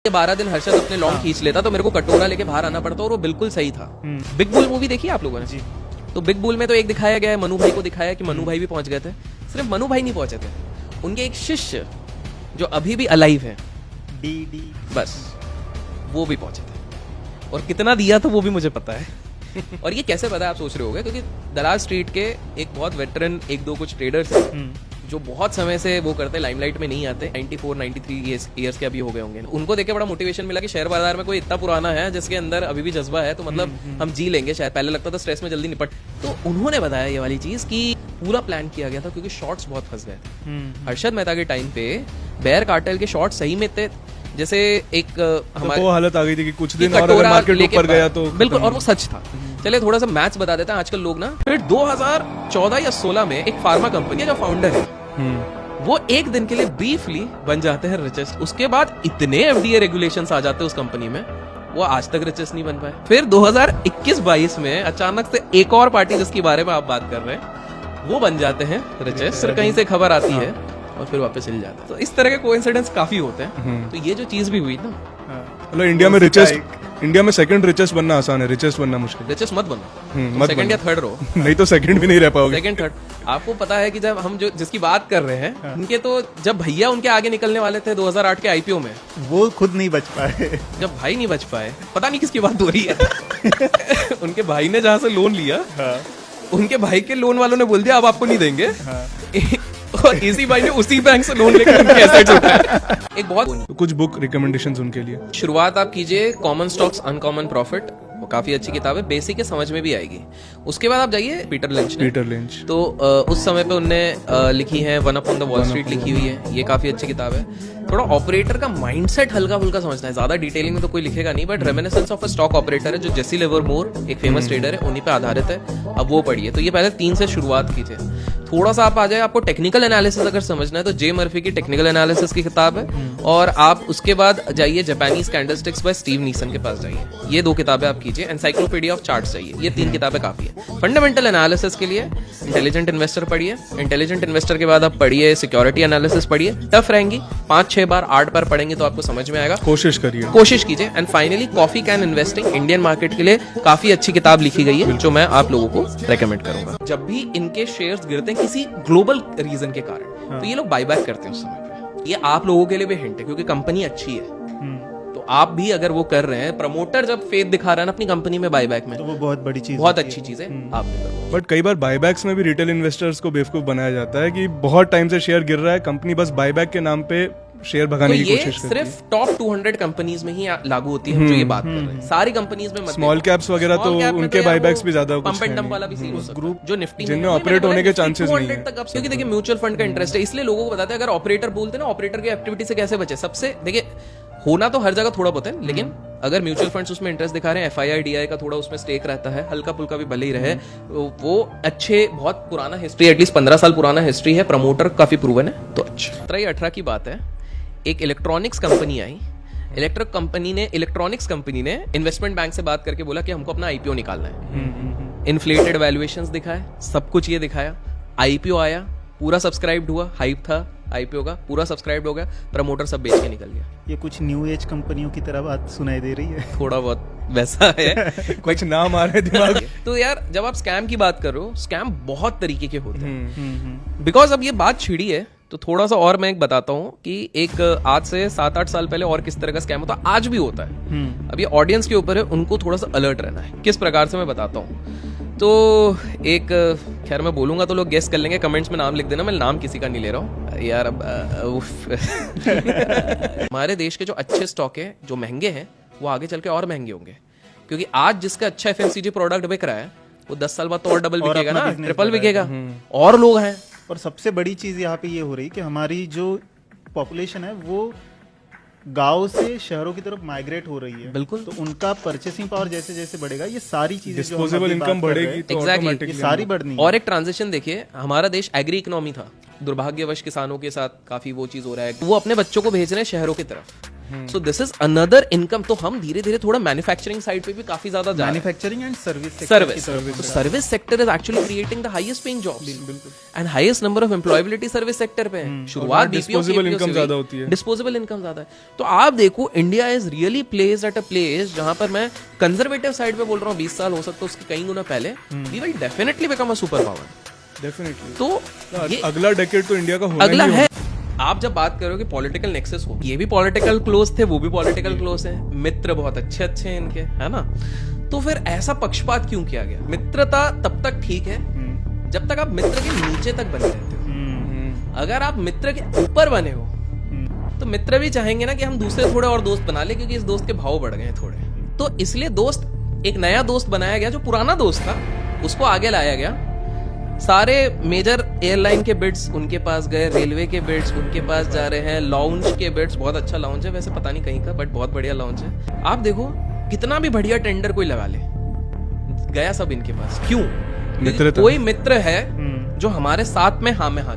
12 दिन हर्षद अपने लॉन्ग खींच लेता तो मेरे को कटोरा लेके बाहर आना पड़ता और वो बिल्कुल सही था। बिग बुल मूवी देखी आप लोगों ने जी? तो बिग बुल में तो एक दिखाया गया है, मनु भाई को दिखाया कि मनु भाई भी पहुंच गए थे। सिर्फ मनु भाई नहीं पहुंचे थे, उनके एक शिष्य जो अभी भी अलाइव है, डी बस वो भी पहुंचे थे। और कितना दिया था वो भी मुझे पता है। और ये कैसे पता है आप सोच रहे होगे, क्योंकि दलाल स्ट्रीट के एक बहुत वेटरन एक दो कुछ ट्रेडर्स हैं जो बहुत समय से वो करते, लाइमलाइट में नहीं आते, 94 93 ईयर्स के अभी हो गए होंगे। उनको देख के बड़ा मोटिवेशन मिला कि शेयर बाजार में कोई इतना पुराना है जिसके अंदर अभी भी जज्बा है, तो मतलब हम जी लेंगे शायद। पहले लगता था स्ट्रेस में जल्दी निपट, तो उन्होंने बताया ये वाली चीज कि पूरा प्लान किया गया था क्योंकि शॉर्ट्स बहुत फंस गए थे। हर्षद मेहता के टाइम पे बेयर कार्टेल के शॉर्ट्स सही में थे, जैसे एक हमारे वो हालत आ गई थी कि कुछ दिन और अगर मार्केट ऊपर गया तो बिल्कुल, और वो सच था। चलिए थोड़ा सा मैथ्स बता देते हैं आजकल लोग ना। फिर 2014 या 16 में एक फार्मा कंपनी है जो फाउंडर है, वो एक दिन के लिए ब्रीफली बन जाते हैं रिचेस्ट। उसके बाद इतने एफडीए रेगुलेशंस आ जाते हैं उस कंपनी में, वो आज तक रिचेस्ट नहीं बन पाए। फिर 2021-22 में अचानक से एक और पार्टी जिसके बारे में आप बात कर रहे हैं वो बन जाते हैं रिचेस्ट। फिर कहीं से खबर आती है और फिर वापस चल जाता है। तो इस तरह के कोइंसिडेंस काफी होते हैं। तो ये जो चीज भी हुई ना, मतलब इंडिया में सेकंड रिचेस्ट बनना आसान है, रिचेस्ट बनना मुश्किल। रिचेस्ट मत बनो, सेकंड या थर्ड रहो। नहीं तो सेकंड भी नहीं रह पाओगे। सेकंड थर्ड आपको पता है कि जब हम जो जिसकी बात कर रहे हैं उनके, तो जब भैया उनके आगे निकलने वाले थे 2008 के आईपीओ में, वो खुद नहीं बच पाए। जब भाई नहीं बच पाए, पता नहीं किसकी बात हो रही है। उनके भाई ने जहां से लोन लिया, उनके भाई के लोन वालों ने बोल दिया अब आपको नहीं देंगे। और इसी भाई ने उसी बैंक से लोन लेकर उनके एसेट्स उठाए। एक बहुत कुछ बुक रिकमेंडेशंस उनके लिए शुरुआत आप कीजिए कॉमन स्टॉक्स अनकॉमन प्रॉफिट, वो काफी अच्छी किताब है, बेसिक है, समझ में भी आएगी। उसके बाद आप जाइए पीटर लिंच। तो उस समय पे उनने लिखी है one up on the wall street लिखी हुई है, ये काफी अच्छी किताब है। थोड़ा ऑपरेटर का माइंडसेट हल्का फुल्का समझना है, ज्यादा डिटेलिंग में तो कोई लिखेगा नहीं, but reminiscence of a stock operator है जो जेसी लिवरमोर एक फेमस ट्रेडर है, उन्हीं पे आधारित है। अब वो पढ़िए। तो ये पहले 3 से शुरुआत कीजिए। थोड़ा सा आप आ जाए, आपको टेक्निकल एनालिसिस अगर समझना है तो जे मर्फी की टेक्निकल एनालिसिस की किताब है। और आप उसके बाद जाइए Japanese candlesticks by Steve Nison के पास जाइए, ये 2 किताबें आप कीजिए। एनसाइक्लोपीडिया ऑफ चार्ट्स चाहिए, ये 3 किताबें काफी है। फंडामेंटल एनालिसिस के लिए इंटेलिजेंट इन्वेस्टर पढ़िए। इंटेलिजेंट इन्वेस्टर के बाद आप पढ़िए सिक्योरिटी एनालिसिस पढ़िए। टफ रहेंगी, 5-6 बार 8 बार पढ़ेंगे तो आपको समझ में आएगा। कोशिश कीजिए। And finally coffee can investing, Indian market के लिए काफी अच्छी किताब लिखी गई है जो मैं आप लोगों को रेकमेंड करूंगा। जब भी इनके शेयर्स गिरते हैं किसी ग्लोबल रीजन के कारण, तो ये लोग बायबैक करते हैं उस समय पे। ये आप लोगों के लिए भी हिंट है क्योंकि कंपनी अच्छी है, तो आप भी अगर वो कर रहे हैं, प्रमोटर जब फेथ दिखा रहा है ना अपनी कंपनी में बायबैक में, तो वो बहुत बड़ी चीज, बहुत अच्छी चीज है, आप भी करो। बट कई बार बायबैक्स में भी रिटेल इन्वेस्टर्स को बेवकूफ बनाया जाता है कि बहुत टाइम से शेयर गिर रहा है, कंपनी बस बायबैक के नाम पे शेयर भगाने की कोशिश करती है। सिर्फ टॉप 200 कंपनीज में ही लागू होती है, हम जो ये बात कर रहे हैं। सारी कंपनीज में मत। स्मॉल कैप्स वगैरह तो उनके बायबैक्स भी ज्यादा पंप एंड डंप वाला भी सीन हो सकता है। ग्रुप जो निफ्टी जिनमें ऑपरेट होने के चांसेस नहीं है, क्योंकि देखिए म्यूचुअल फंड का इंटरेस्ट है, इसलिए लोगों को बताते हैं अगर ऑपरेटर बोलते हैं ना, ऑपरेटर की एक्टिविटी से कैसे बचे। सबसे देखिए, होना तो हर जगह थोड़ा बहुत है, लेकिन अगर म्यूचुअल फंड्स उसमें इंटरेस्ट दिखा रहे हैं, FII DI का थोड़ा उसमें स्टेक रहता है, हल्का फुल्का भी भले ही रहे, वो अच्छे, बहुत पुराना हिस्ट्री, एटलीस्ट 15 साल पुराना हिस्ट्री है, प्रमोटर काफी प्रूवन है, तो अच्छा। 17-18 की बात है, एक इलेक्ट्रॉनिक्स कंपनी आई। इलेक्ट्रॉनिक्स कंपनी ने इन्वेस्टमेंट बैंक से बात करके बोला कि हमको अपना IPO निकालना है। इन्फ्लेटेड वैल्यूएशंस दिखाए, सब कुछ ये दिखाया। IPO आया, पूरा सब्सक्राइब्ड हुआ, हाइप था IPO का, पूरा सब्सक्राइब्ड हो गया, प्रमोटर सब बेच के निकल गया। ये कुछ न्यू एज कंपनियों की तरह बात सुनाई दे रही है। थोड़ा बहुत वैसा है। कुछ नाम आ रहे दिमाग। तो यार जब आप स्कैम की बात कर रहे हो, स्कैम बहुत तरीके के होते हैं। बिकॉज अब ये बात छिड़ी है तो थोड़ा सा और मैं एक बताता हूँ कि एक आज से 7-8 साल पहले और किस तरह का स्कैम होता है, आज भी होता है। अब ये ऑडियंस के ऊपर है, उनको थोड़ा सा अलर्ट रहना है। किस प्रकार से मैं बताता हूँ। तो एक, खैर मैं बोलूंगा तो लोग गेस कर लेंगे, कमेंट्स में नाम लिख देना, मैं नाम किसी का नहीं ले रहा हूँ यार। अब हमारे देश के जो अच्छे स्टॉक है, जो महंगे हैं, वो आगे चल के और महंगे होंगे, क्योंकि आज जिसका अच्छा FMCG प्रोडक्ट बिक रहा है वो 10 साल बाद तो और डबल बिकेगा ना, ट्रिपल बिकेगा। और लोग हैं। और सबसे बड़ी चीज यहाँ पे ये हो रही कि हमारी जो पॉपुलेशन है वो गांव से शहरों की तरफ माइग्रेट हो रही है। बिल्कुल। तो उनका परचेसिंग पावर जैसे जैसे बढ़ेगा, ये सारी चीजें डिस्पोजेबल इनकम बढ़ेगी तो एग्जैक्टली ये सारी बढ़नी। और एक ट्रांजिशन देखिए, हमारा देश एग्री इकोनॉमी था, दुर्भाग्यवश किसानों के साथ काफी वो चीज हो रहा है, वो अपने बच्चों को भेज रहे हैं शहरों की तरफ। So this is another income. तो हम धीरे धीरे थोड़ा मैन्युफैक्चरिंग साइड पे भी काफी ज्यादा जा रहे हैं। Manufacturing and service service sector is actually creating the highest paying jobs and highest number of employability service sector पे है। शुरुआत डिस्पोजेबल इनकम ज्यादा होती है, डिस्पोजेबल इनकम ज्यादा है। तो आप देखो India is really placed at a place जहां पर मैं कंजर्वेटिव साइड पे बोल रहा हूँ 20 साल हो सकता है उसके कई गुना पहले, we will definitely become a super power. Definitely. तो ये अगला डेकेड तो इंडिया का होना अगला ही है। आप जब बात करोगे पॉलिटिकल नेक्सस हो, ये भी पॉलिटिकल क्लोज थे, वो भी पॉलिटिकल क्लोज है, मित्र बहुत अच्छे अच्छे हैं इनके, है ना। तो फिर ऐसा पक्षपात क्यों किया गया? मित्रता तब तक ठीक है जब तक आप मित्र के नीचे तक बने रहते हो। अगर आप मित्र के ऊपर बने हो तो मित्र भी चाहेंगे ना कि हम दूसरे थोड़े और दोस्त बना ले, क्योंकि इस दोस्त के भाव बढ़ गए थोड़े। तो इसलिए दोस्त, एक नया दोस्त बनाया गया जो पुराना दोस्त था, उसको आगे लाया गया। सारे मेजर एयरलाइन के बिड्स उनके पास गए, रेलवे के बिड्स उनके पास जा रहे हैं, लाउंज के बिड्स, बहुत अच्छा लाउंज है वैसे, पता नहीं कहीं का, बट बहुत बढ़िया लाउंज है। आप देखो कितना भी बढ़िया टेंडर कोई लगा ले, गया सब इनके पास। क्यों? मित्रता। कोई मित्र है जो हमारे साथ में हाँ में हाँ